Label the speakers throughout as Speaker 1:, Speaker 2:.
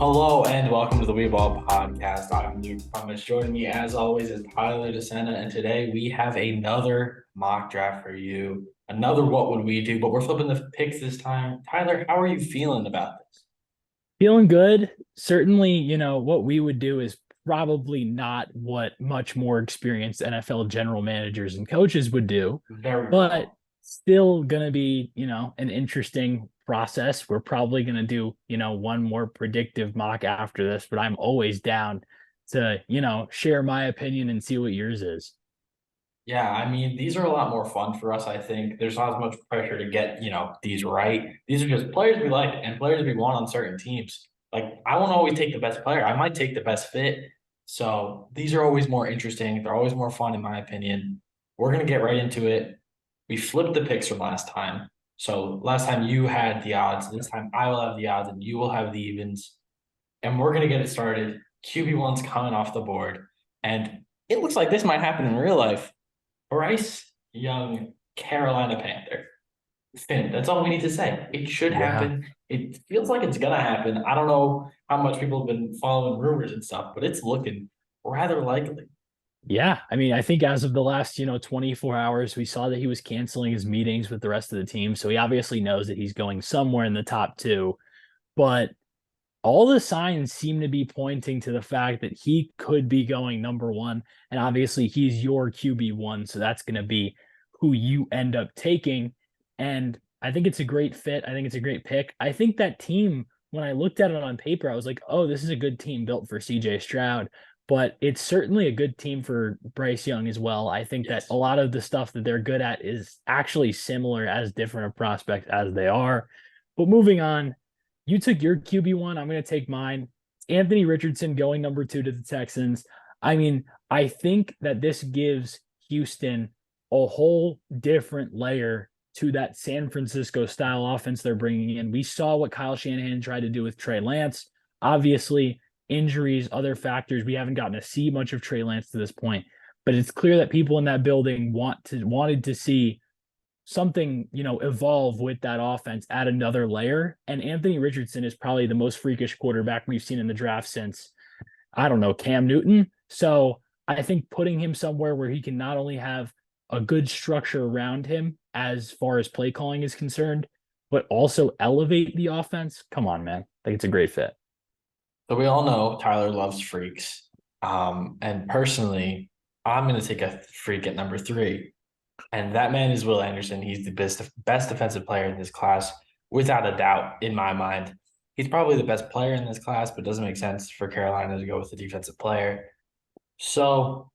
Speaker 1: Hello and welcome to the Weeball Podcast. I'm Luke Thomas. Joining me as always is Tyler DeSena, and today we have another mock draft for you. Another what would we do, but we're flipping the picks this time. Tyler, how are you feeling about this?
Speaker 2: Feeling good. Certainly, what we would do is probably not what much more experienced NFL general managers and coaches would do,
Speaker 1: Very
Speaker 2: but
Speaker 1: wrong.
Speaker 2: still going to be, an interesting process. We're probably going to do, one more predictive mock after this, but I'm always down to, share my opinion and see what yours is.
Speaker 1: Yeah, I mean, these are a lot more fun for us, I think. There's not as much pressure to get, these right. These are just players we like and players we want on certain teams. Like, I won't always take the best player. I might take the best fit. So these are always more interesting. They're always more fun, in my opinion. We're gonna get right into it. We flipped the picks from last time. So last time you had the odds. This time I will have the odds and you will have the evens. And we're gonna get it started. QB1's coming off the board. And it looks like this might happen in real life. Bryce Young, Carolina Panther. Finn, that's all we need to say. It should
Speaker 2: Yeah.
Speaker 1: happen. It feels like it's gonna happen. I don't know how much people have been following rumors and stuff, but it's looking rather likely.
Speaker 2: Yeah, I mean, I think as of the last, 24 hours, we saw that he was canceling his meetings with the rest of the team. So he obviously knows that he's going somewhere in the top two. But all the signs seem to be pointing to the fact that he could be going number one. And obviously, he's your QB1. So that's going to be who you end up taking. And I think it's a great fit. I think it's a great pick. I think that team, when I looked at it on paper, I was like, oh, this is a good team built for CJ Stroud. But it's certainly a good team for Bryce Young as well. I think that a
Speaker 1: Yes.
Speaker 2: lot of the stuff that they're good at is actually similar, as different a prospect as they are. But moving on, you took your QB1. I'm going to take mine. Anthony Richardson going number two to the Texans. I mean, I think that this gives Houston a whole different layer to that San Francisco style offense they're bringing in. We saw what Kyle Shanahan tried to do with Trey Lance. Obviously, injuries, other factors. We haven't gotten to see much of Trey Lance to this point, but it's clear that people in that building wanted to see something, evolve with that offense, add another layer. And Anthony Richardson is probably the most freakish quarterback we've seen in the draft since, I don't know, Cam Newton. So I think putting him somewhere where he can not only have a good structure around him as far as play calling is concerned, but also elevate the offense. Come on, man. I think it's a great fit.
Speaker 1: So we all know Tyler loves freaks. And personally, I'm gonna take a freak at number three. And that man is Will Anderson. He's the best defensive player in this class, without a doubt, in my mind. He's probably the best player in this class, but it doesn't make sense for Carolina to go with the defensive player. So,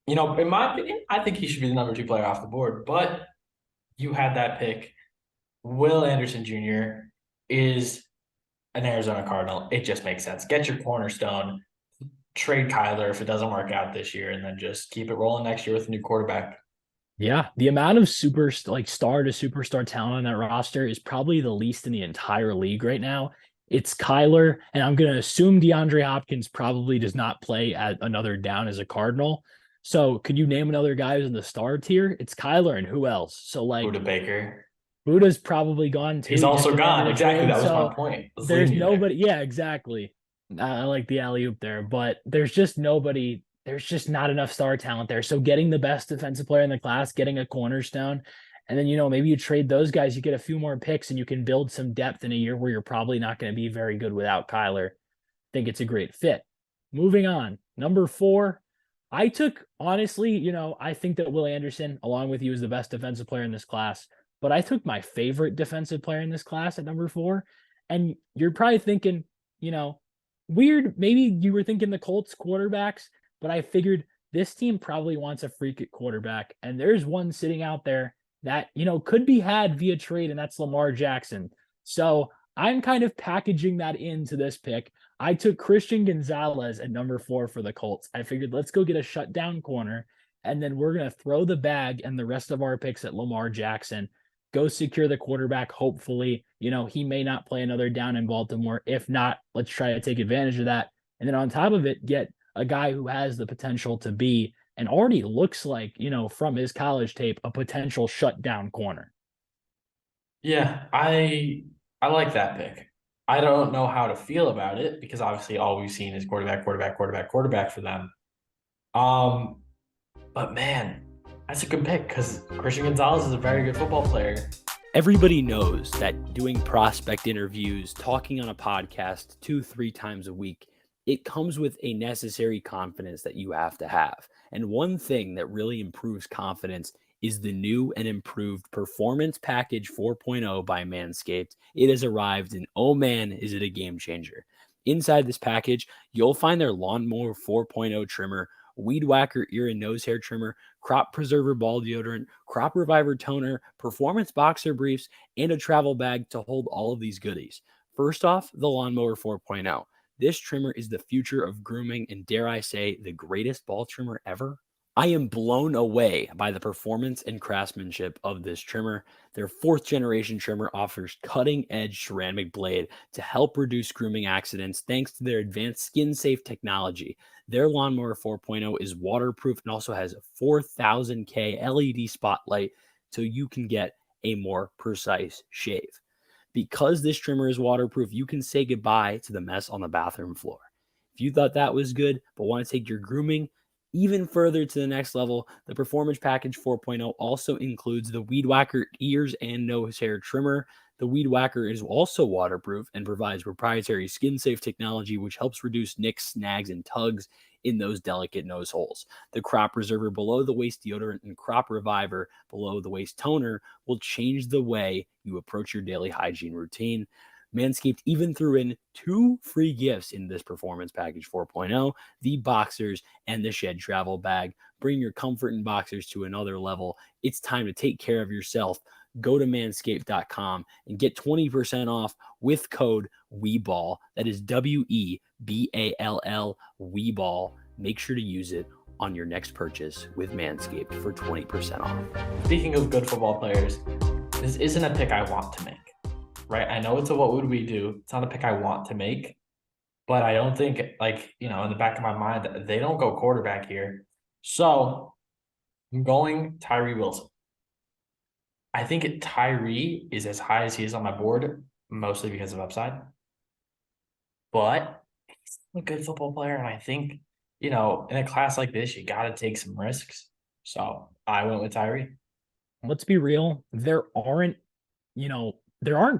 Speaker 1: in my opinion, I think he should be the number two player off the board. But you had that pick. Will Anderson Jr. is an Arizona Cardinal. It just makes sense. Get your cornerstone, trade Kyler if it doesn't work out this year, and then just keep it rolling next year with a new quarterback.
Speaker 2: Yeah, the amount of star to superstar talent on that roster is probably the least in the entire league right now. It's Kyler, and I'm going to assume DeAndre Hopkins probably does not play at another down as a Cardinal. So, could you name another guy who's in the star tier? It's Kyler, and who else? So,
Speaker 1: Buda
Speaker 2: like,
Speaker 1: Baker.
Speaker 2: Buda's probably gone too.
Speaker 1: He's
Speaker 2: He just
Speaker 1: also
Speaker 2: demanded
Speaker 1: gone.
Speaker 2: a
Speaker 1: Exactly.
Speaker 2: trade.
Speaker 1: That was my
Speaker 2: So,
Speaker 1: point. Let's leave
Speaker 2: there's
Speaker 1: me there.
Speaker 2: nobody. Yeah, exactly. I like the alley oop there, but there's just nobody. There's just not enough star talent there. So getting the best defensive player in the class, getting a cornerstone, and then maybe you trade those guys, you get a few more picks, and you can build some depth in a year where you're probably not going to be very good without Kyler. I think it's a great fit. Moving on, number four. I took honestly, I think that Will Anderson, along with you, is the best defensive player in this class. But I took my favorite defensive player in this class at number four. And you're probably thinking, you know, weird. Maybe you were thinking the Colts quarterbacks, but I figured this team probably wants a freak at quarterback. And there's one sitting out there that, could be had via trade, and that's Lamar Jackson. So I'm kind of packaging that into this pick. I took Christian Gonzalez at number four for the Colts. I figured let's go get a shutdown corner, and then we're going to throw the bag and the rest of our picks at Lamar Jackson. Go secure the quarterback. Hopefully, he may not play another down in Baltimore. If not, let's try to take advantage of that. And then on top of it, get a guy who has the potential to be and already looks like, from his college tape, a potential shutdown corner.
Speaker 1: Yeah, I like that pick. I don't know how to feel about it because obviously all we've seen is quarterback, quarterback, quarterback, quarterback for them. Um, but man, that's a good pick because Christian Gonzalez is a very good football player.
Speaker 3: Everybody knows that doing prospect interviews, talking on a podcast 2-3 times a week, it comes with a necessary confidence that you have to have. And one thing that really improves confidence is the new and improved Performance Package 4.0 by Manscaped. It has arrived, and oh man, is it a game changer. Inside this package, you'll find their Lawnmower 4.0 trimmer, Weed Whacker ear and nose hair trimmer, Crop Preserver ball deodorant, Crop Reviver toner, performance boxer briefs, and a travel bag to hold all of these goodies. First off, the Lawnmower 4.0. This trimmer is the future of grooming and, dare I say, the greatest ball trimmer ever. I am blown away by the performance and craftsmanship of this trimmer. Their 4th generation trimmer offers cutting edge ceramic blade to help reduce grooming accidents thanks to their advanced skin safe technology. Their Lawnmower 4.0 is waterproof and also has a 4000K LED spotlight so you can get a more precise shave. Because this trimmer is waterproof, you can say goodbye to the mess on the bathroom floor. If you thought that was good, but want to take your grooming even further to the next level, the Performance Package 4.0 also includes the Weed Whacker ears and nose hair trimmer. The Weed Whacker is also waterproof and provides proprietary skin-safe technology, which helps reduce nicks, snags, and tugs in those delicate nose holes. The Crop Preserver below the waist deodorant and Crop Reviver below the waist toner will change the way you approach your daily hygiene routine. Manscaped even threw in 2 free gifts in this Performance Package 4.0, the boxers and the shed travel bag. Bring your comfort in boxers to another level. It's time to take care of yourself. Go to manscaped.com and get 20% off with code WEBALL. That is WEBALL, WEBALL. Make sure to use it on your next purchase with Manscaped for 20% off.
Speaker 1: Speaking of good football players, this isn't a pick I want to make, right? I know it's a what would we do. It's not a pick I want to make, but I don't think, like, in the back of my mind, they don't go quarterback here. So I'm going Tyree Wilson. I think Tyree is as high as he is on my board, mostly because of upside. But he's a good football player, and I think, in a class like this, you got to take some risks. So I went with Tyree.
Speaker 2: Let's be real. There aren't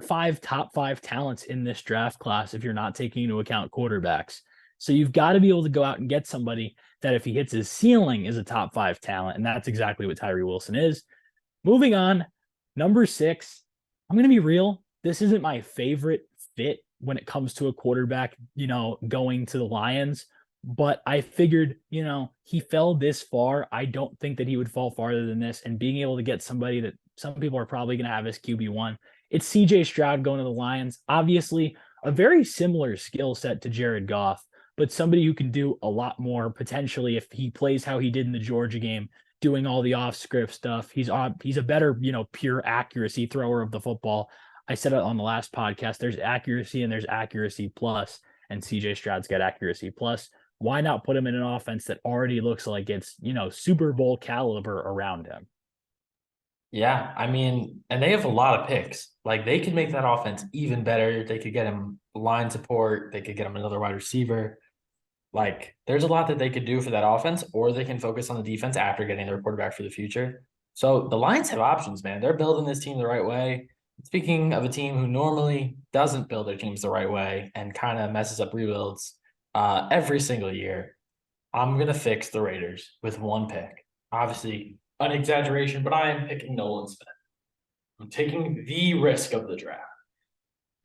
Speaker 2: 5 top 5 talents in this draft class if you're not taking into account quarterbacks. So you've got to be able to go out and get somebody that, if he hits his ceiling, is a top 5 talent. And that's exactly what Tyree Wilson is. Moving on, number 6. I'm going to be real. This isn't my favorite fit when it comes to a quarterback, going to the Lions. But I figured, he fell this far. I don't think that he would fall farther than this. And being able to get somebody that some people are probably going to have as QB1, it's CJ Stroud going to the Lions. Obviously, a very similar skill set to Jared Goff, but somebody who can do a lot more potentially if he plays how he did in the Georgia game, doing all the off-script stuff. He's a better, pure accuracy thrower of the football. I said it on the last podcast. There's accuracy and there's accuracy plus, and CJ Stroud's got accuracy plus. Why not put him in an offense that already looks like it's, Super Bowl caliber around him?
Speaker 1: Yeah, I mean, and they have a lot of picks. Like, they could make that offense even better. They could get him line support. They could get him another wide receiver. Like, there's a lot that they could do for that offense, or they can focus on the defense after getting their quarterback for the future. So the Lions have options, man. They're building this team the right way. Speaking of a team who normally doesn't build their teams the right way and kind of messes up rebuilds every single year, I'm going to fix the Raiders with one pick. Obviously, an exaggeration, but I am picking Nolan Smith. I'm taking the risk of the draft.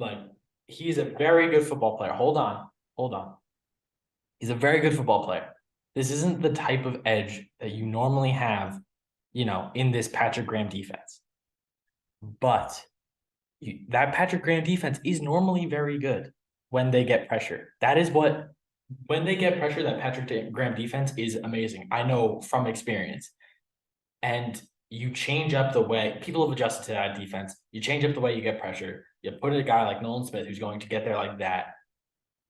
Speaker 1: Like, he's a very good football player. Hold on. He's a very good football player. This isn't the type of edge that you normally have, in this Patrick Graham defense. But that Patrick Graham defense is normally very good when they get pressure. When they get pressure, that Patrick Graham defense is amazing. I know from experience. And you change up the way people have adjusted to that defense. You change up the way you get pressure. You put a guy like Nolan Smith who's going to get there like that.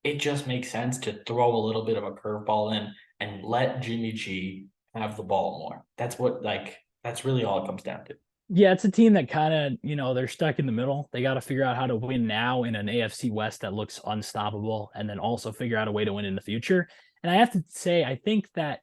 Speaker 1: It just makes sense to throw a little bit of a curveball in and let Jimmy G have the ball more. That's really all it comes down to.
Speaker 2: Yeah, it's a team that kind of, they're stuck in the middle. They got to figure out how to win now in an AFC West that looks unstoppable, and then also figure out a way to win in the future. And I have to say, I think that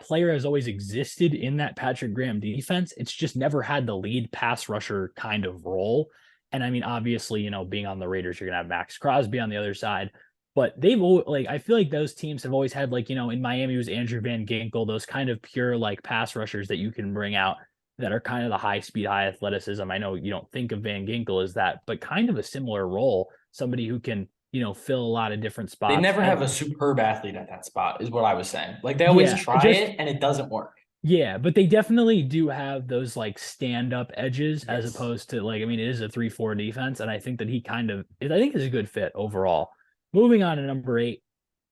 Speaker 2: player has always existed in that Patrick Graham defense. It's just never had the lead pass rusher kind of role. And I mean, obviously, being on the Raiders, you're gonna have Max Crosby on the other side. But I feel like those teams have always had, like, in Miami it was Andrew Van Ginkel, those kind of pure like pass rushers that you can bring out that are kind of the high speed, high athleticism. I know you don't think of Van Ginkel as that, but kind of a similar role, somebody who can, fill a lot of different
Speaker 1: They
Speaker 2: spots.
Speaker 1: never have a superb athlete at that spot, is what I was saying. Like they always
Speaker 2: Yeah,
Speaker 1: try it and it doesn't work.
Speaker 2: yeah, but they definitely do have those like stand up edges as
Speaker 1: Yes.
Speaker 2: opposed to, like, I mean, it is a 3-4 defense. And I think that I think is a good fit overall. Moving on to number 8,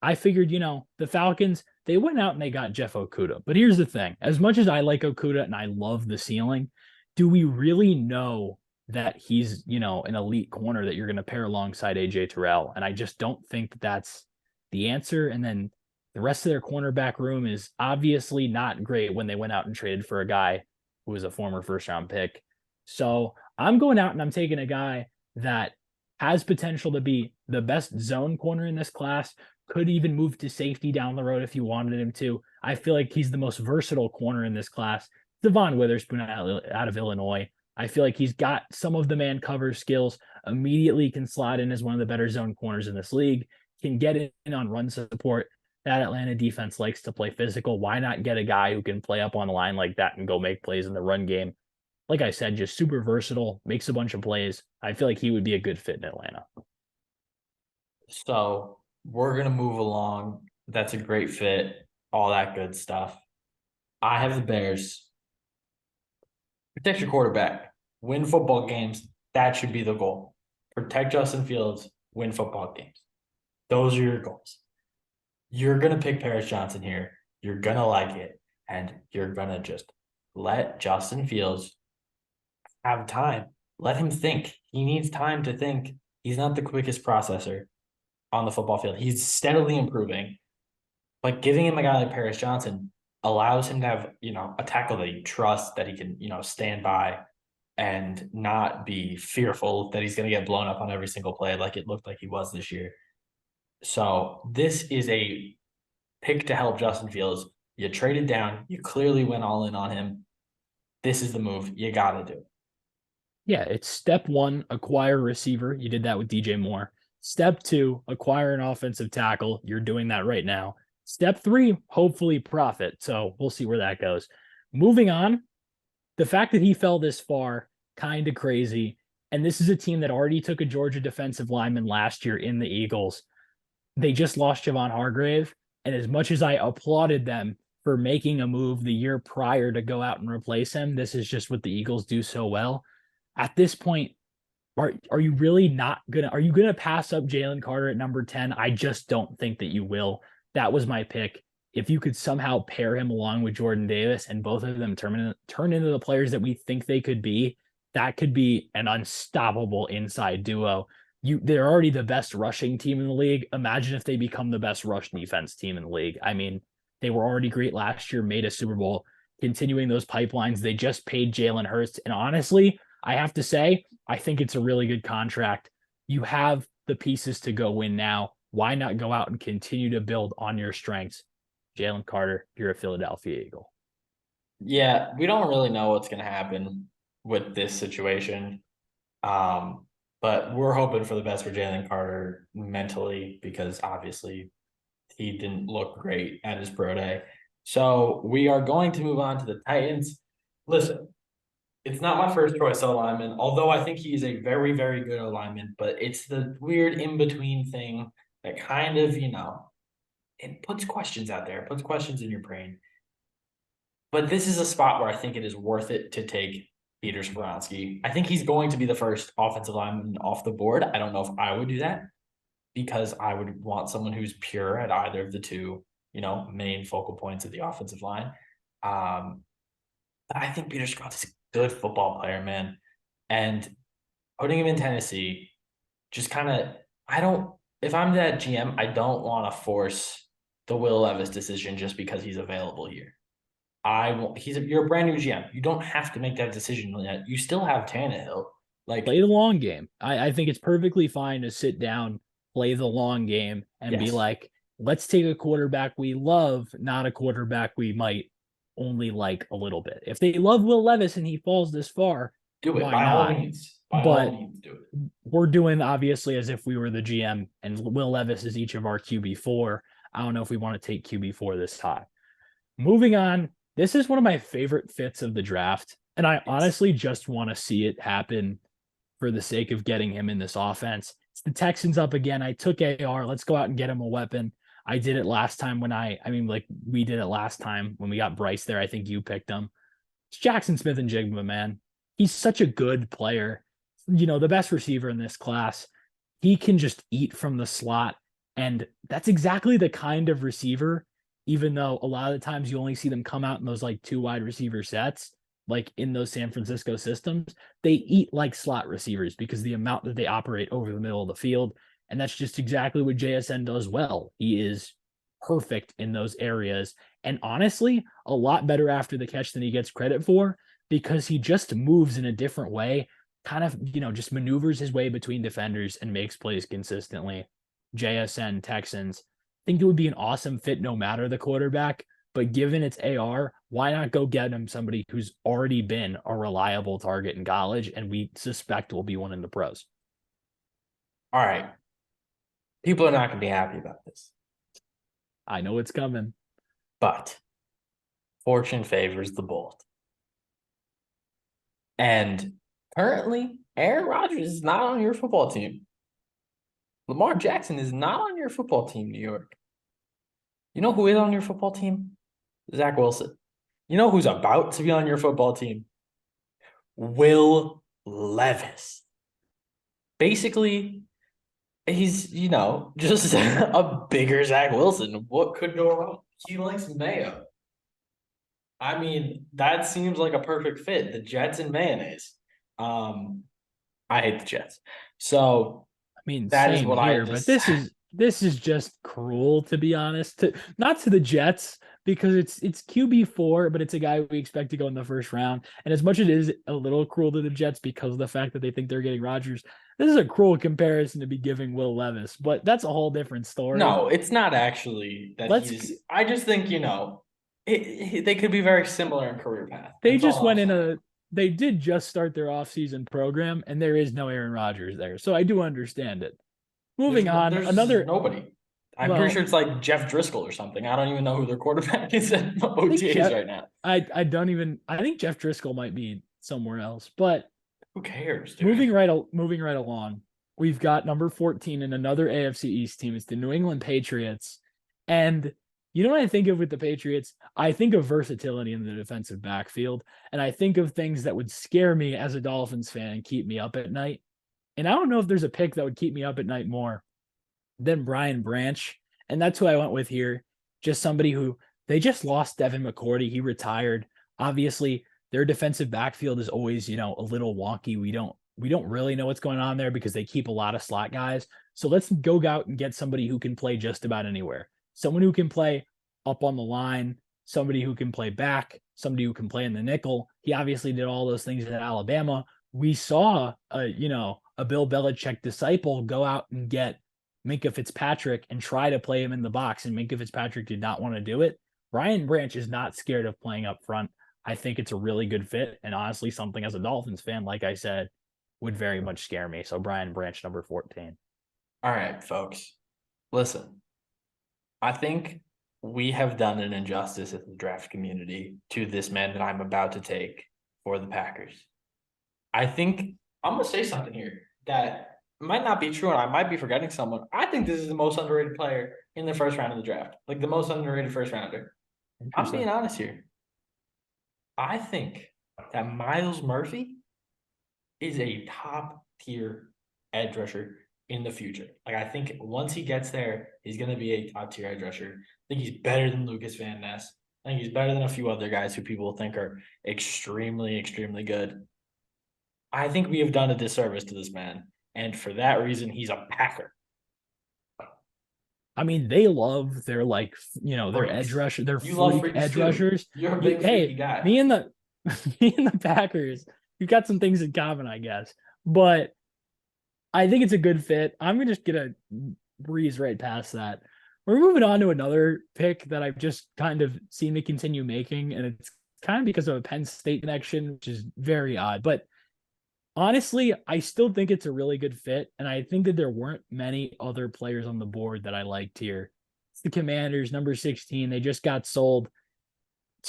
Speaker 2: I figured, the Falcons, they went out and they got Jeff Okuda. But here's the thing, as much as I like Okuda and I love the ceiling, do we really know that he's, an elite corner that you're going to pair alongside AJ Terrell? And I just don't think that that's the answer. And then the rest of their cornerback room is obviously not great when they went out and traded for a guy who was a former first round pick. So I'm going out and I'm taking a guy that has potential to be the best zone corner in this class, could even move to safety down the road if you wanted him to. I feel like he's the most versatile corner in this class. Devon Witherspoon out of Illinois. I feel like he's got some of the man cover skills, immediately can slide in as one of the better zone corners in this league, can get in on run support. That Atlanta defense likes to play physical. Why not get a guy who can play up on the line like that and go make plays in the run game? Like I said, just super versatile, makes a bunch of plays. I feel like he would be a good fit in Atlanta.
Speaker 1: So we're gonna move along. That's a great fit, all that good stuff. I have the Bears. Protect your quarterback, win football games. That should be the goal. Protect Justin Fields, win football games. Those are your goals. You're gonna pick Paris Johnson here. You're gonna like it, and you're gonna just let Justin Fields have time. Let him think. He needs time to think. He's not the quickest processor on the football field. He's steadily improving. But giving him a guy like Paris Johnson allows him to have, a tackle that he trusts, that he can, stand by and not be fearful that he's going to get blown up on every single play like it looked like he was this year. So this is a pick to help Justin Fields. You traded down. You clearly went all in on him. This is the move. You got to do.
Speaker 2: Yeah, it's step 1, acquire a receiver. You did that with DJ Moore. Step 2, acquire an offensive tackle. You're doing that right now. Step 3, hopefully profit. So we'll see where that goes. Moving on, the fact that he fell this far, kind of crazy. And this is a team that already took a Georgia defensive lineman last year in the Eagles. They just lost Javon Hargrave. And as much as I applauded them for making a move the year prior to go out and replace him, this is just what the Eagles do so well. At this point, are you really not gonna? Are you gonna pass up Jalen Carter at number 10? I just don't think that you will. That was my pick. If you could somehow pair him along with Jordan Davis and both of them turn into the players that we think they could be, that could be an unstoppable inside duo. They're already the best rushing team in the league. Imagine if they become the best rush defense team in the league. I mean, they were already great last year, made a Super Bowl, continuing those pipelines. They just paid Jalen Hurts. And honestly, I have to say, I think it's a really good contract. You have the pieces to go win now. Why not go out and continue to build on your strengths? Jalen Carter, you're a Philadelphia Eagle.
Speaker 1: Yeah, we don't really know what's going to happen with this situation. But we're hoping for the best for Jalen Carter mentally, because obviously he didn't look great at his pro day. So we are going to move on to the Titans. Listen, it's not my first choice alignment, although I think he is a very, very good alignment, but it's the weird in-between thing that kind of, it puts questions out there, it puts questions in your brain. But this is a spot where I think it is worth it to take Peter Skoronski. I think he's going to be the first offensive lineman off the board. I don't know if I would do that, because I would want someone who's pure at either of the two, main focal points of the offensive line. But I think Peter Skoronski is a good football player, man. And putting him in Tennessee, just kind of, if I'm that GM, I don't want to force the Will Levis decision just because he's available here. You're a brand new GM. You don't have to make that decision yet. You still have Tannehill. Like,
Speaker 2: Play the long game. I think it's perfectly fine to sit down, play the long game, and be
Speaker 1: yes,
Speaker 2: like, let's take a quarterback we love, not a quarterback we might only like a little bit. If they love Will Levis and he falls this far,
Speaker 1: do it
Speaker 2: why
Speaker 1: by all
Speaker 2: not?
Speaker 1: means. By all
Speaker 2: But
Speaker 1: means, do it.
Speaker 2: we're doing obviously as if we were the GM and Will Levis is each of our QB4. I don't know if we want to take QB4 this high. Moving on, this is one of my favorite fits of the draft. And I honestly just want to see it happen for the sake of getting him in this offense. It's the Texans up again. I took AR. Let's go out and get him a weapon. I did it last time we did it last time when we got Bryce there. I think you picked him. It's Jackson Smith and Jigma, man. He's such a good player. The best receiver in this class. He can just eat from the slot. And that's exactly the kind of receiver, even though a lot of the times you only see them come out in those like 2 wide receiver sets, like in those San Francisco systems, they eat like slot receivers because the amount that they operate over the middle of the field. And that's just exactly what JSN does well. He is perfect in those areas. And honestly, a lot better after the catch than he gets credit for because he just moves in a different way, kind of, just maneuvers his way between defenders and makes plays consistently. JSN Texans. I think it would be an awesome fit no matter the quarterback. But given it's AR, why not go get him somebody who's already been a reliable target in college and we suspect will be one in the pros?
Speaker 1: All right. People are not going to be happy about this.
Speaker 2: I know it's coming.
Speaker 1: But fortune favors the bold. And currently, Aaron Rodgers is not on your football team. Lamar Jackson is not on your football team, New York. You know who is on your football team? Zach Wilson. You know who's about to be on your football team? Will Levis. Basically, he's, just a bigger Zach Wilson. What could go wrong? He likes mayo. I mean, that seems like a perfect fit. The Jets and mayonnaise. I hate the Jets. So
Speaker 2: I mean,
Speaker 1: that is
Speaker 2: same
Speaker 1: what I
Speaker 2: here, but
Speaker 1: just
Speaker 2: this is just cruel, to be honest. Not to the Jets because it's QB4, but it's a guy we expect to go in the first round. And as much as it is a little cruel to the Jets because of the fact that they think they're getting Rodgers, this is a cruel comparison to be giving Will Levis. But that's a whole different story.
Speaker 1: No, it's not actually that I just think they could be very similar in career path.
Speaker 2: They just went in they did just start their offseason program, and there is no Aaron Rodgers there. So I do understand it. Moving on,
Speaker 1: there's nobody. I'm pretty sure it's like Jeff Driscoll or something. I don't even know who their quarterback is at OTAs right now.
Speaker 2: I think Jeff Driscoll might be somewhere else, but
Speaker 1: who cares? Dude?
Speaker 2: Moving right along, we've got number 14 in another AFC East team. It's the New England Patriots. And you know what I think of with the Patriots? I think of versatility in the defensive backfield. And I think of things that would scare me as a Dolphins fan and keep me up at night. And I don't know if there's a pick that would keep me up at night more than Brian Branch. And that's who I went with here. Just somebody who they just lost Devin McCourty. He retired. Obviously, their defensive backfield is always, a little wonky. We don't really know what's going on there because they keep a lot of slot guys. So let's go out and get somebody who can play just about anywhere. Someone who can play up on the line, somebody who can play back, somebody who can play in the nickel. He obviously did all those things at Alabama. We saw a Bill Belichick disciple go out and get Minkah Fitzpatrick and try to play him in the box, and Minkah Fitzpatrick did not want to do it. Brian Branch is not scared of playing up front. I think it's a really good fit, and honestly, something as a Dolphins fan, like I said, would very much scare me. So Brian Branch, number 14.
Speaker 1: All right, folks. Listen, I think we have done an injustice as the draft community to this man that I'm about to take for the Packers. I think I'm going to say something here that might not be true, and I might be forgetting someone. I think this is the most underrated player in the first round of the draft, like the most underrated first rounder. I'm being honest here. I think that Myles Murphy is a top tier edge rusher in the future. Like, I think once he gets there, he's going to be a top tier edge rusher. I think he's better than Lucas Van Ness. I think he's better than a few other guys who people think are extremely, extremely good. I think we have done a disservice to this man. And for that reason, he's a Packer.
Speaker 2: I mean, they love their their edge
Speaker 1: Freaks.
Speaker 2: rusher, their
Speaker 1: You love
Speaker 2: freak
Speaker 1: freaks
Speaker 2: edge
Speaker 1: too.
Speaker 2: rushers.
Speaker 1: You're a big freaky
Speaker 2: Hey,
Speaker 1: guy.
Speaker 2: me and the me and the Packers, we've got some things in common, I guess. But I think it's a good fit. I'm just gonna breeze right past that. We're moving on to another pick that I've just kind of seen me continue making, and it's kind of because of a Penn State connection, which is very odd. But honestly, I still think it's a really good fit, and I think that there weren't many other players on the board that I liked here. It's the Commanders, number 16. They just got sold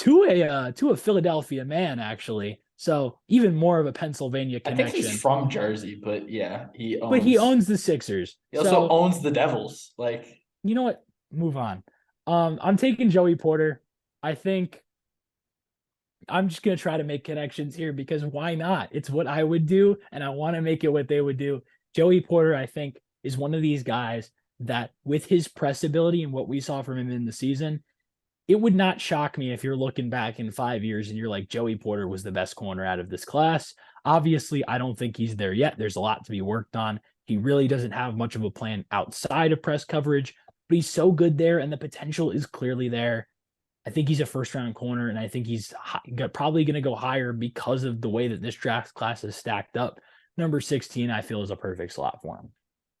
Speaker 2: to a Philadelphia man, actually. So even more of a Pennsylvania
Speaker 1: I think he's
Speaker 2: connection.
Speaker 1: from Jersey, but yeah,
Speaker 2: But he owns the Sixers.
Speaker 1: he also
Speaker 2: So
Speaker 1: owns the Devils. Like,
Speaker 2: you know what? Move on. I'm taking Joey Porter. I think I'm just gonna try to make connections here because why not? It's what I would do, and I want to make it what they would do. Joey Porter, I think, is one of these guys that, with his press ability and what we saw from him in the season, it would not shock me if you're looking back in 5 years and you're like, Joey Porter was the best corner out of this class. Obviously, I don't think he's there yet. There's a lot to be worked on. He really doesn't have much of a plan outside of press coverage, but he's so good there, and the potential is clearly there. I think he's a first-round corner, and I think he's probably going to go higher because of the way that this draft class is stacked up. Number 16, I feel, is a perfect slot for him.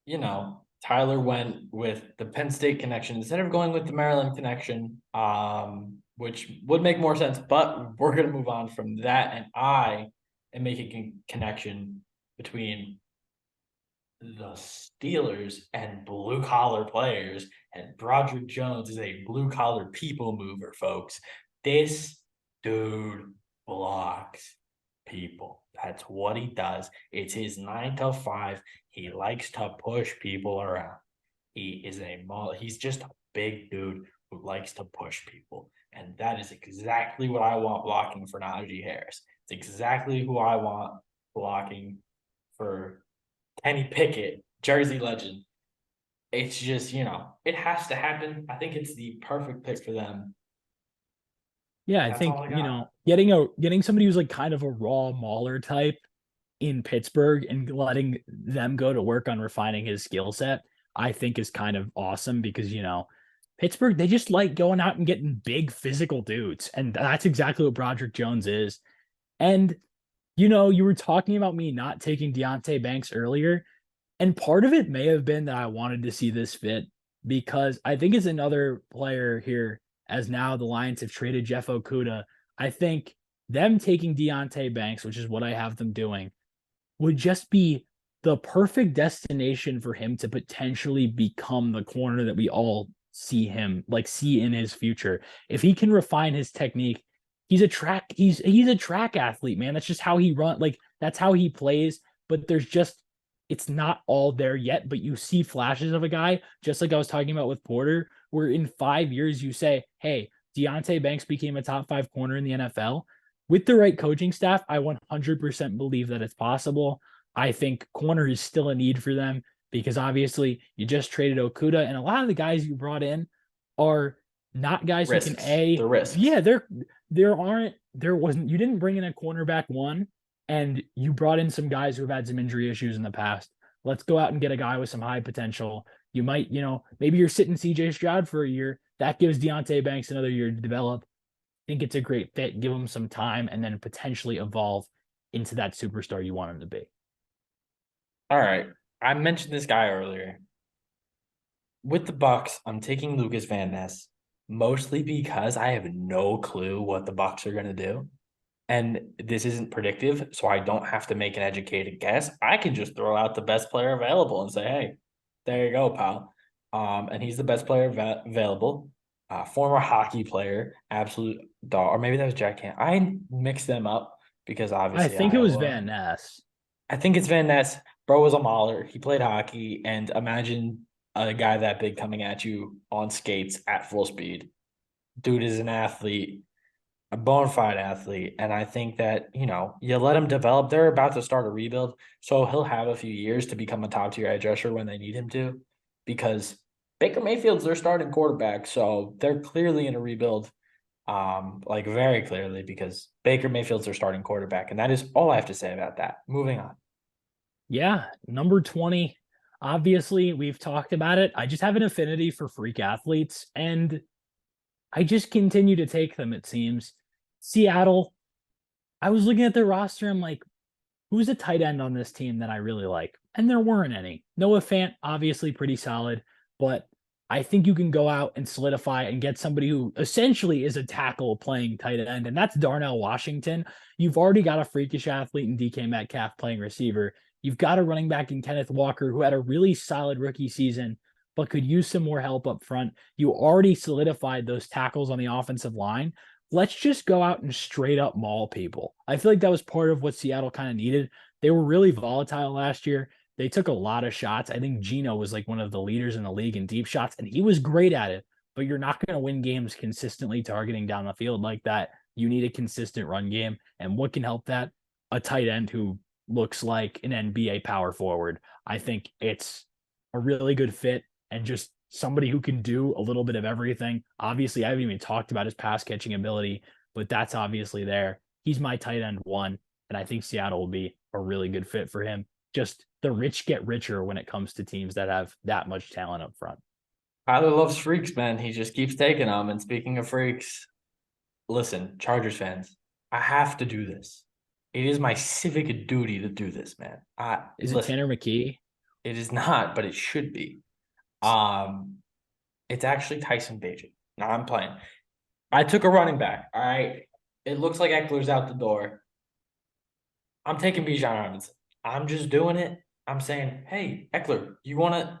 Speaker 1: you know, Tyler went with the Penn State connection instead of going with the Maryland connection, which would make more sense. But we're going to move on from that, and I am making a connection between the Steelers and blue collar players, and Broderick Jones is a blue collar people mover, folks. This dude blocks people. That's what he does. It's his 9 to 5. He likes to push people around. He's just a big dude who likes to push people. And that is exactly what I want blocking for Najee Harris. It's exactly who I want blocking for Kenny Pickett, Jersey legend. It's just, it has to happen. I think it's the perfect pick for them.
Speaker 2: Yeah, I
Speaker 1: That's
Speaker 2: think,
Speaker 1: all I got.
Speaker 2: getting somebody who's like kind of a raw mauler type in Pittsburgh and letting them go to work on refining his skill set, I think is kind of awesome because, Pittsburgh, they just like going out and getting big physical dudes. And that's exactly what Broderick Jones is. And, you were talking about me not taking Deontay Banks earlier. And part of it may have been that I wanted to see this fit because I think it's another player here, as now the Lions have traded Jeff Okudah. I think them taking Deontay Banks, which is what I have them doing, would just be the perfect destination for him to potentially become the corner that we all see in his future. If he can refine his technique, he's a track athlete, man. That's just how he runs. Like, that's how he plays. But it's not all there yet, but you see flashes of a guy, just like I was talking about with Porter, where in 5 years you say, hey, Deontay Banks became a top 5 corner in the NFL. With the right coaching staff, I 100% believe that it's possible. I think corner is still a need for them because obviously you just traded Okudah, and a lot of the guys you brought in are not guys
Speaker 1: Risks.
Speaker 2: who can
Speaker 1: The risks.
Speaker 2: Yeah, you didn't bring in a cornerback one, and you brought in some guys who have had some injury issues in the past. Let's go out and get a guy with some high potential. You might, maybe you're sitting CJ Stroud for a year. That gives Deontay Banks another year to develop. I think it's a great fit. Give him some time and then potentially evolve into that superstar you want him to be.
Speaker 1: All right. I mentioned this guy earlier. With the Bucks, I'm taking Lucas Van Ness, mostly because I have no clue what the Bucks are going to do. And this isn't predictive, so I don't have to make an educated guess. I can just throw out the best player available and say, hey, there you go, pal. And he's the best player available. Former hockey player, absolute dog. Or maybe that was Jack Camp. I mixed them up because obviously
Speaker 2: I think it was Van Ness.
Speaker 1: I think it's Van Ness. Bro was a mauler. He played hockey. And imagine a guy that big coming at you on skates at full speed. Dude is an athlete, a bona fide athlete. And I think that, you let him develop. They're about to start a rebuild. So he'll have a few years to become a top tier edge rusher when they need him to, because Baker Mayfield's their starting quarterback. So they're clearly in a rebuild, very clearly, because Baker Mayfield's their starting quarterback. And that is all I have to say about that. Moving on.
Speaker 2: Yeah, number 20. Obviously, we've talked about it. I just have an affinity for freak athletes, and I just continue to take them, it seems. Seattle, I was looking at their roster. I'm like, who's a tight end on this team that I really like? And there weren't any. Noah Fant, obviously pretty solid, but I think you can go out and solidify and get somebody who essentially is a tackle playing tight end, and that's Darnell Washington. You've already got a freakish athlete in DK Metcalf playing receiver. You've got a running back in Kenneth Walker who had a really solid rookie season, but could use some more help up front. You already solidified those tackles on the offensive line. Let's just go out and straight up maul people. I feel like that was part of what Seattle kind of needed. They were really volatile last year. They took a lot of shots. I think Geno was like one of the leaders in the league in deep shots, and he was great at it. But you're not going to win games consistently targeting down the field like that. You need a consistent run game. And what can help that? A tight end who looks like an NBA power forward. I think it's a really good fit, and just somebody who can do a little bit of everything. Obviously, I haven't even talked about his pass catching ability, but that's obviously there. He's my tight end one, and I think Seattle will be a really good fit for him. Just the rich get richer when it comes to teams that have that much talent up front.
Speaker 1: Tyler loves freaks, man. He just keeps taking them. And speaking of freaks, listen, Chargers fans, I have to do this. It is my civic duty to do this, man.
Speaker 2: Is it Tanner McKee?
Speaker 1: It is not, but it should be. It's actually Tyson Bagent. Now I'm playing. I took a running back. All right. It looks like Eckler's out the door. I'm taking Bijan Robinson. I'm just doing it. I'm saying, hey, Eckler, you wanna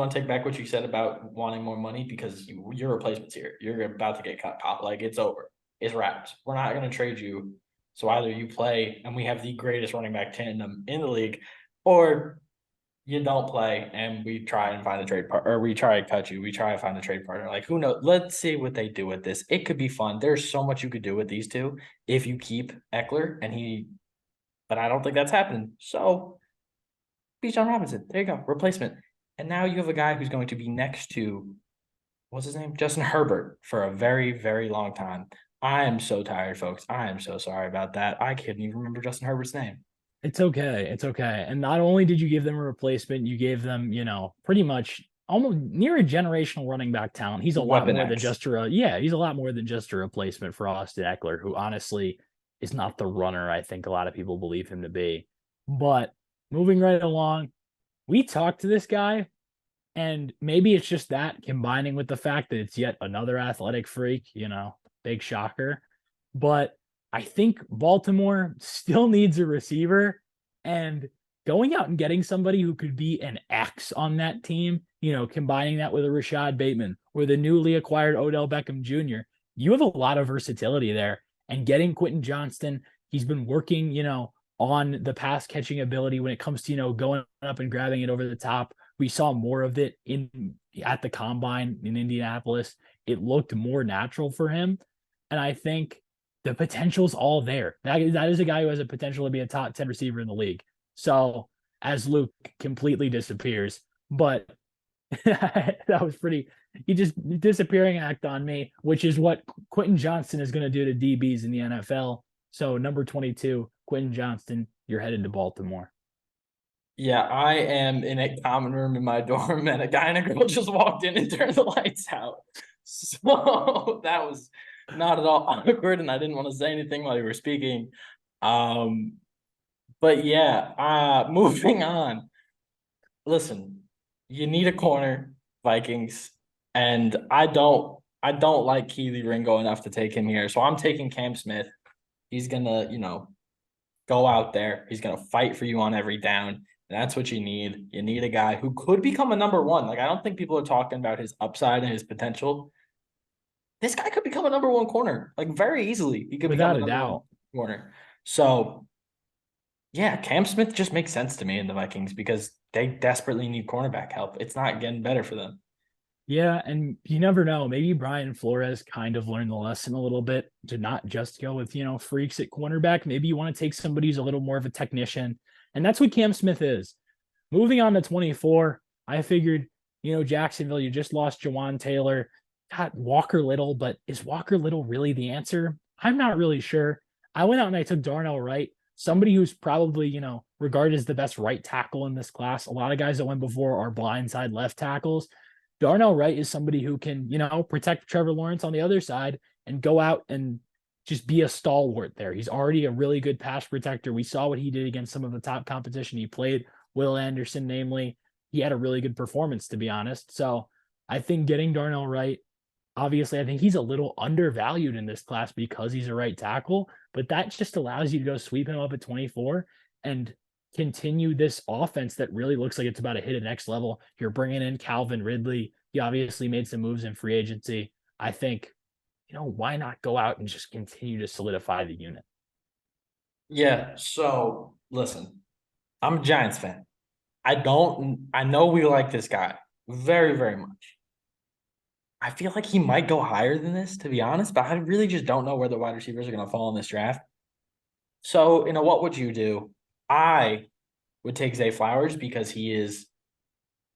Speaker 1: take back what you said about wanting more money, because your replacement's here. You're about to get cut. Like, it's over. It's wrapped. We're not gonna trade you. So either you play and we have the greatest running back tandem in the league, or you don't play and we try and find a trade partner, or we try to cut you. We try to find a trade partner. Like, who knows? Let's see what they do with this. It could be fun. There's so much you could do with these two if you keep Eckler but I don't think that's happening. So Bijan Robinson, there you go, replacement. And now you have a guy who's going to be next to, what's his name? Justin Herbert for a very, very long time. I am so tired, folks. I am so sorry about that. I couldn't even remember Justin Herbert's name.
Speaker 2: It's okay. It's okay. And not only did you give them a replacement, you gave them, pretty much almost near a generational running back talent. He's a lot more than just he's a lot more than just a replacement for Austin Eckler, who honestly is not the runner I think a lot of people believe him to be. But moving right along, we talked to this guy, and maybe it's just that combining with the fact that it's yet another athletic freak, big shocker. But I think Baltimore still needs a receiver, and going out and getting somebody who could be an X on that team, combining that with a Rashad Bateman or the newly acquired Odell Beckham Jr., you have a lot of versatility there. And getting Quentin Johnston, he's been working, on the pass catching ability when it comes to, going up and grabbing it over the top. We saw more of it at the combine in Indianapolis. It looked more natural for him. And I think the potential's all there. That is a guy who has a potential to be a top 10 receiver in the league. So as Luke completely disappears, but that was he just disappearing act on me, which is what Quentin Johnston is going to do to DBs in the NFL. So number 22, Quentin Johnston, you're headed to Baltimore.
Speaker 1: Yeah, I am in a common room in my dorm, and a guy and a girl just walked in and turned the lights out. So that was not at all awkward, and I didn't want to say anything while you were speaking. But yeah, moving on. Listen, you need a corner, Vikings, and I don't like Keely Ringo enough to take him here. So I'm taking Cam Smith. He's gonna, go out there. He's gonna fight for you on every down. And that's what you need. You need a guy who could become a number one. Like, I don't think people are talking about his upside and his potential. This guy could become a number one corner, like, very easily. He could
Speaker 2: Without
Speaker 1: become a number one corner. So yeah, Cam Smith just makes sense to me in the Vikings because they desperately need cornerback help. It's not getting better for them.
Speaker 2: Yeah, and you never know. Maybe Brian Flores kind of learned the lesson a little bit to not just go with, freaks at cornerback. Maybe you want to take somebody who's a little more of a technician. And that's what Cam Smith is. Moving on to 24, I figured, Jacksonville, you just lost Jawan Taylor, got Walker Little, but is Walker Little really the answer? I'm not really sure. I went out and I took Darnell Wright, somebody who's probably, regarded as the best right tackle in this class. A lot of guys that went before are blindside left tackles. Darnell Wright is somebody who can, protect Trevor Lawrence on the other side and go out and just be a stalwart there. He's already a really good pass protector. We saw what he did against some of the top competition he played, Will Anderson, namely. He had a really good performance, to be honest. So I think getting Darnell Wright, obviously, I think he's a little undervalued in this class because he's a right tackle, but that just allows you to go sweep him up at 24 and continue this offense that really looks like it's about to hit a next level. You're bringing in Calvin Ridley. He obviously made some moves in free agency. I think, why not go out and just continue to solidify the unit?
Speaker 1: Yeah. So listen, I'm a Giants fan. I know we like this guy very, very much. I feel like he might go higher than this, to be honest, but I really just don't know where the wide receivers are going to fall in this draft. So, what would you do? I would take Zay Flowers because he is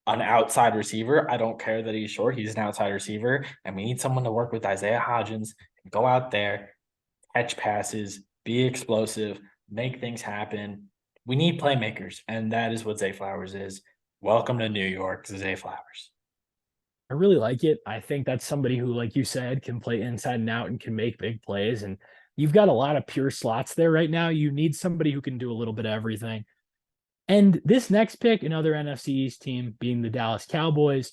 Speaker 1: an outside receiver. I don't care that he's short. He's an outside receiver. And we need someone to work with Isaiah Hodgins and go out there, catch passes, be explosive, make things happen. We need playmakers, and that is what Zay Flowers is. Welcome to New York, Zay Flowers.
Speaker 2: I really like it. I think that's somebody who, like you said, can play inside and out and can make big plays. And you've got a lot of pure slots there right now. You need somebody who can do a little bit of everything. And this next pick, another NFC East team being the Dallas Cowboys,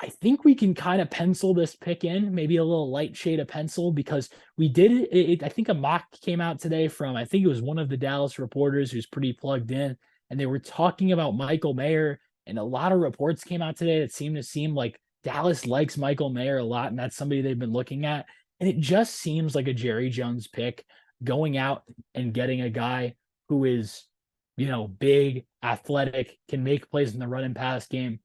Speaker 2: I think we can kind of pencil this pick in, maybe a little light shade of pencil, because we did it. I think a mock came out today from, I think it was one of the Dallas reporters who's pretty plugged in, and they were talking about Michael Mayer. And a lot of reports came out today that seem like Dallas likes Michael Mayer a lot, and that's somebody they've been looking at. And it just seems like a Jerry Jones pick, going out and getting a guy who is, big, athletic, can make plays in the run and pass game.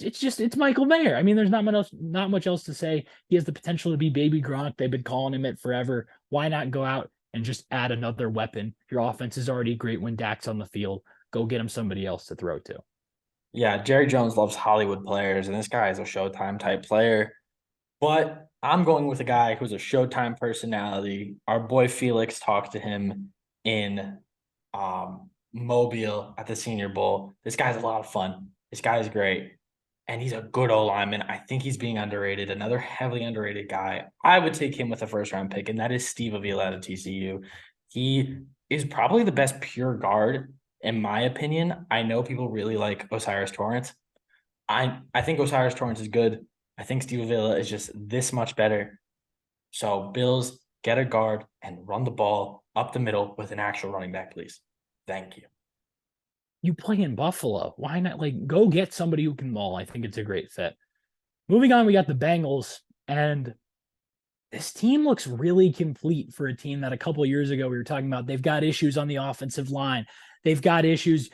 Speaker 2: It's Michael Mayer. I mean, there's not much else to say. He has the potential to be baby Gronk. They've been calling him it forever. Why not go out and just add another weapon? Your offense is already great when Dak's on the field. Go get him somebody else to throw to.
Speaker 1: Yeah, Jerry Jones loves Hollywood players, and this guy is a Showtime type player. But I'm going with a guy who's a Showtime personality. Our boy Felix talked to him in Mobile at the Senior Bowl. This guy's a lot of fun. This guy is great. And he's a good O-lineman. I think he's being underrated. Another heavily underrated guy. I would take him with a first-round pick, and that is Steve Avila at TCU. He is probably the best pure guard, in my opinion. I know people really like Osiris Torrance. I think Osiris Torrance is good. I think Steve Avila is just this much better. So, Bills, get a guard and run the ball up the middle with an actual running back, please. Thank you.
Speaker 2: You play in Buffalo. Why not go get somebody who can maul? I think it's a great fit. Moving on, we got the Bengals, and this team looks really complete for a team that a couple of years ago we were talking about. They've got issues on the offensive line. They've got issues,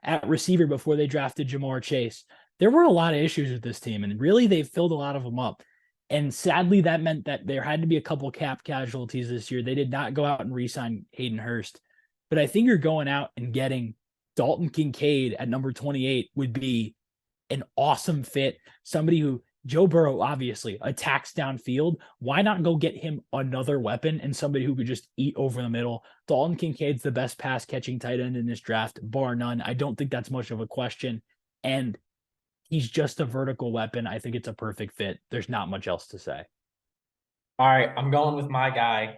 Speaker 2: at receiver before they drafted Jamar Chase. There were a lot of issues with this team, and really they've filled a lot of them up. And sadly, that meant that there had to be a couple cap casualties this year. They did not go out and re-sign Hayden Hurst. But I think you're going out and getting Dalton Kincaid at number 28 would be an awesome fit. Somebody who, Joe Burrow obviously attacks downfield. Why not go get him another weapon and somebody who could just eat over the middle? Dalton Kincaid's the best pass catching tight end in this draft, bar none. I don't think that's much of a question. And he's just a vertical weapon. I think it's a perfect fit. There's not much else to say.
Speaker 1: All right, I'm going with my guy.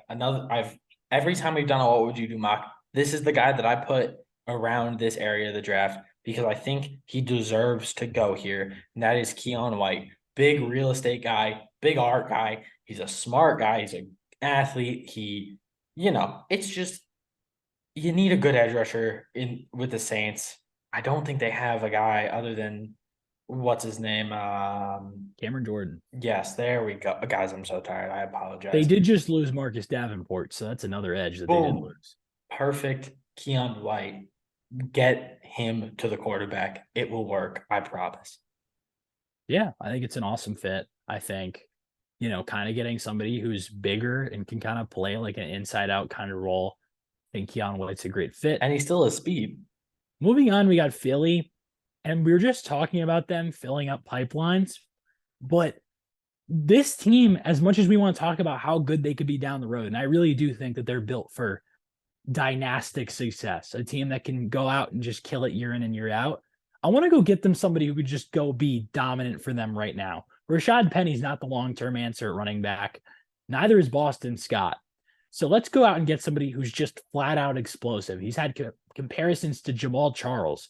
Speaker 1: Every time we've done a What Would You Do mock, this is the guy that I put around this area of the draft because I think he deserves to go here, and that is Keon White. Big real estate guy, big art guy. He's a smart guy. He's an athlete. It's just you need a good edge rusher with the Saints. I don't think they have a guy other than what's his name?
Speaker 2: Cameron Jordan.
Speaker 1: Yes, there we go. Guys, I'm so tired. I apologize.
Speaker 2: They did just lose Marcus Davenport, so that's another edge that they did lose.
Speaker 1: Perfect. Keon White. Get him to the quarterback. It will work. I promise.
Speaker 2: Yeah, I think it's an awesome fit. I think, kind of getting somebody who's bigger and can kind of play like an inside-out kind of role. I think Keon White's a great fit.
Speaker 1: And he still has speed.
Speaker 2: Moving on, we got Philly. And we were just talking about them filling up pipelines. But this team, as much as we want to talk about how good they could be down the road, and I really do think that they're built for dynastic success, a team that can go out and just kill it year in and year out. I want to go get them somebody who could just go be dominant for them right now. Rashad Penny's not the long-term answer at running back. Neither is Boston Scott. So let's go out and get somebody who's just flat out explosive. He's had comparisons to Jamal Charles.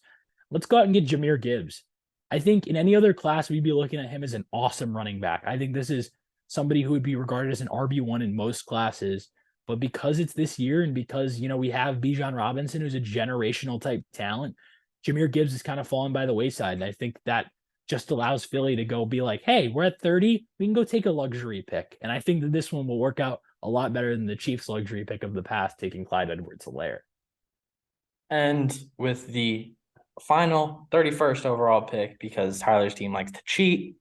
Speaker 2: Let's go out and get Jahmyr Gibbs. I think in any other class, we'd be looking at him as an awesome running back. I think this is somebody who would be regarded as an RB1 in most classes. But because it's this year and because, we have Bijan Robinson, who's a generational type talent, Jahmyr Gibbs is kind of fallen by the wayside. And I think that just allows Philly to go be like, hey, we're at 30. We can go take a luxury pick. And I think that this one will work out a lot better than the Chiefs' luxury pick of the past, taking Clyde Edwards-Helaire.
Speaker 1: And with the final 31st overall pick, because Tyler's team likes to cheat,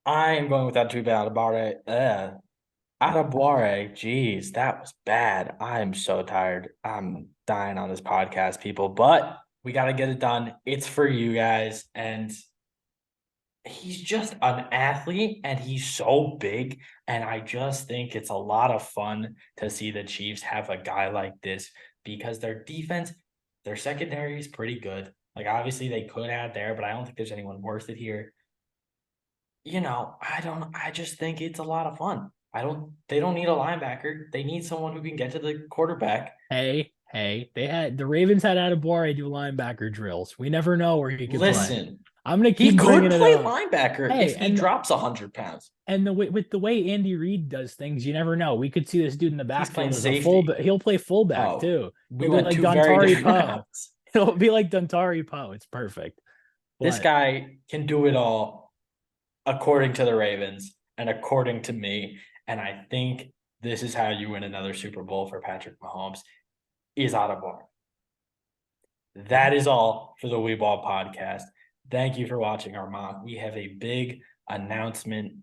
Speaker 1: I am going with Adebawore. Adebawore, geez, that was bad. I am so tired. I'm dying on this podcast, people, but we got to get it done. It's for you guys. And he's just an athlete and he's so big. And I just think it's a lot of fun to see the Chiefs have a guy like this because their defense, their secondary is pretty good. Like, obviously they could add there, but I don't think there's anyone worth it here. I just think it's a lot of fun. They don't need a linebacker. They need someone who can get to the quarterback.
Speaker 2: Hey, the Ravens had Adebawore do linebacker drills. We never know where he could play. I'm gonna keep bringing it up.
Speaker 1: He could play linebacker if he drops 100 pounds.
Speaker 2: And with the way Andy Reid does things, you never know. We could see this dude in the backfield as a he'll play fullback too.
Speaker 1: We went like Dontari Poe.
Speaker 2: It'll be like Dontari Poe. It's perfect.
Speaker 1: This guy can do it all, according to the Ravens and according to me. And I think this is how you win another Super Bowl for Patrick Mahomes, is Adebawore. That is all for the We Ball podcast. Thank you for watching our mock. We have a big announcement.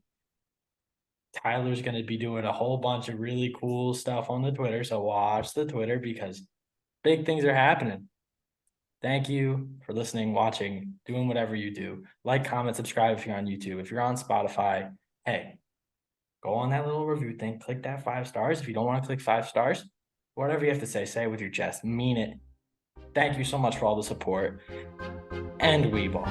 Speaker 1: Tyler's going to be doing a whole bunch of really cool stuff on the Twitter, so watch the Twitter because big things are happening. Thank you for listening, watching, doing whatever you do. Like, comment, subscribe if you're on YouTube. If you're on Spotify, hey, go on that little review thing, click that 5 stars. If you don't want to click 5 stars, whatever you have to say it with your chest. Mean it. Thank you so much for all the support. And We Ball.